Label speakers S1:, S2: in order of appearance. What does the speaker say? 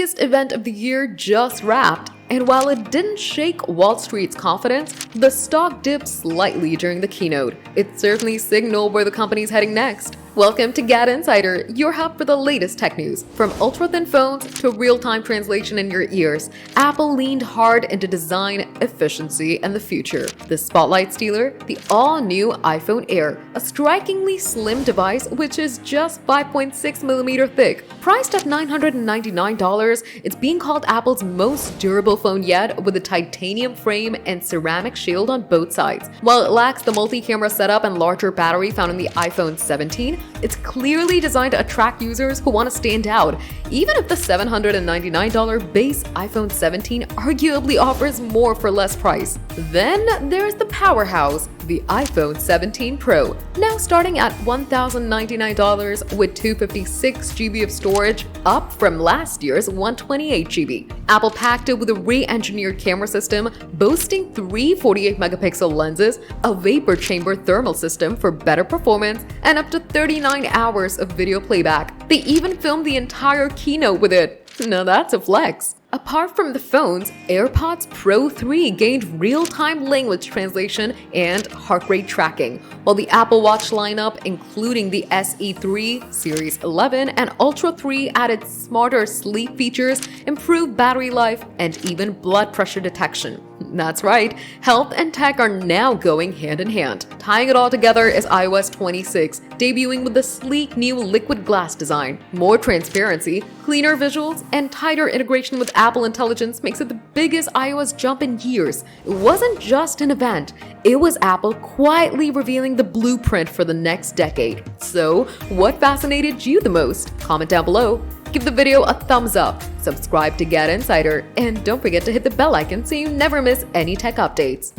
S1: biggest event of the year just wrapped, and while it didn't shake Wall Street's confidence, the stock dipped slightly during the keynote. It certainly signaled where the company's heading next. Welcome to GadInsider, your hub for the latest tech news. From ultra-thin phones to real-time translation in your ears, Apple leaned hard into design, efficiency, and the future. The spotlight stealer, the all-new iPhone Air, a strikingly slim device which is just 5.6mm thick. Priced at $999, it's being called Apple's most durable phone yet, with a titanium frame and ceramic shield on both sides. While it lacks the multi-camera setup and larger battery found in the iPhone 17, it's clearly designed to attract users who want to stand out, even if the $799 base iPhone 17 arguably offers more for less price. Then there's the powerhouse, the iPhone 17 Pro, now starting at $1,099 with 256GB of storage, up from last year's 128GB. Apple packed it with a re-engineered camera system boasting three 48-megapixel lenses, a vapor chamber thermal system for better performance, and up to 39 hours of video playback. They even filmed the entire keynote with it. Now that's a flex. Apart from the phones, AirPods Pro 3 gained real-time language translation and heart rate tracking, while the Apple Watch lineup, including the SE3, Series 11, and Ultra 3 added smarter sleep features, improved battery life, and even blood pressure detection. That's right, health and tech are now going hand in hand. Tying it all together is iOS 26, debuting with a sleek new liquid glass design. More transparency, cleaner visuals, and tighter integration with Apple Intelligence makes it the biggest iOS jump in years. It wasn't just an event, it was Apple quietly revealing the blueprint for the next decade. So, what fascinated you the most? Comment down below. Give the video a thumbs up, subscribe to GadInsider, and don't forget to hit the bell icon so you never miss any tech updates.